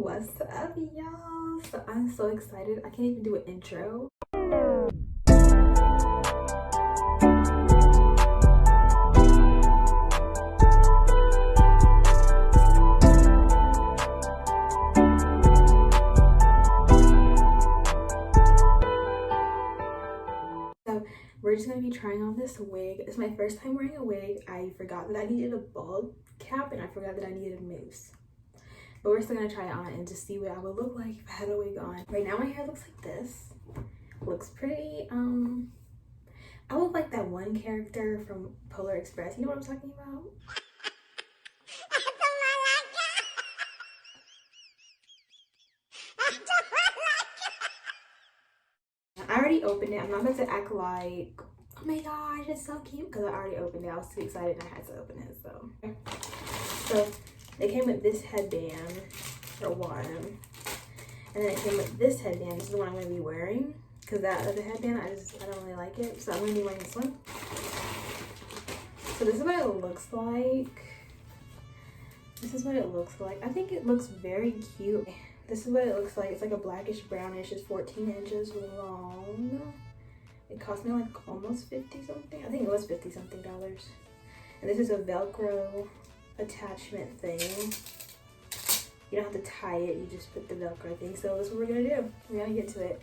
What's up, y'all? So I'm so excited. I can't even do an intro. So we're just gonna be trying on this wig. It's my first time wearing a wig. I forgot that I needed a bald cap and I forgot that I needed a mousse. But we're still gonna try it on and just see what I would look like if I had a wig on. Right now my hair looks like this. Looks pretty, I look like that one character from Polar Express. You know what I'm talking about? I already opened it. I'm not about to act like, oh my gosh, it's so cute, because I already opened it. I was too excited and I had to open it, so they came with this headband for one, and then it came with this headband. This is the one I'm going to be wearing, because that other headband, I don't really like it, so I'm going to be wearing this one. So this is what it looks like. I think it looks very cute. This is what it looks like. It's like a blackish brownish. It's 14 inches long. It cost me like almost 50 something. I think it was 50 something dollars. And this is a Velcro attachment thing. You don't have to tie it, you just put the Velcro thing. So that's what we're gonna do. We're gonna get to it.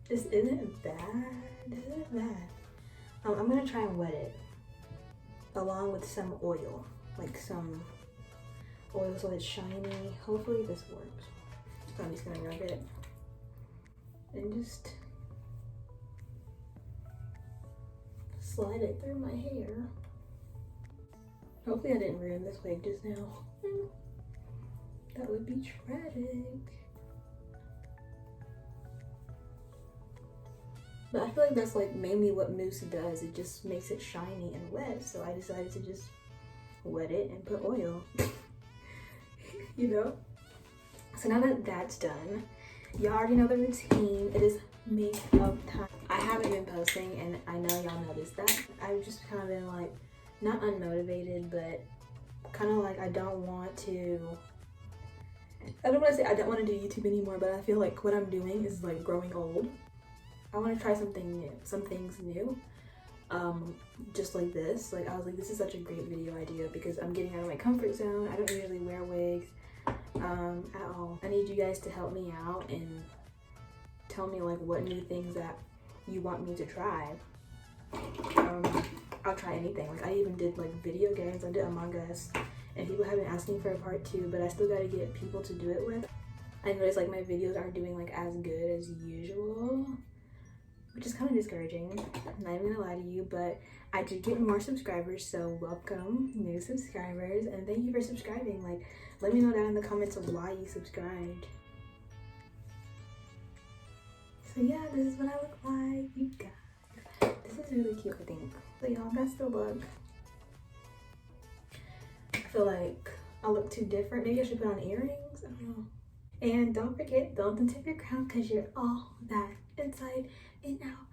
This isn't bad. I'm gonna try and wet it along with some oil, like some oil so it's shiny. Hopefully this works. So I'm just gonna rub it and just slide it through my hair. Hopefully I didn't ruin this wig just now. That would be tragic. But I feel like that's like mainly what mousse does. It just makes it shiny and wet. So I decided to just wet it and put oil, you know? So now that that's done, y'all already know the routine. It is makeup time. I haven't been posting and I know y'all noticed that. I've just kind of been like, not unmotivated, but kind of like I don't want to say I don't want to do YouTube anymore, but I feel like what I'm doing is like growing old. I want to try some things new, just like this. Like I was like, this is such a great video idea because I'm getting out of my comfort zone. I don't usually wear wigs at all. I need you guys to help me out and tell me like what new things that you want me to try. I'll try anything. Like I even did like video games. I did Among Us, and people have been asking for a part 2, but I still got to get people to do it with. I noticed like my videos aren't doing like as good as usual, which is kind of discouraging. I'm not even gonna lie to you, but I did get more subscribers, so welcome new subscribers, and thank you for subscribing. Like, let me know down in the comments of why you subscribed. So yeah, this is what I look like, you guys. This is really cute, I think. So y'all, that's the look. I feel like I look too different. Maybe I should put on earrings, I don't know. And don't forget, don't untip your crown because you're all that inside and out.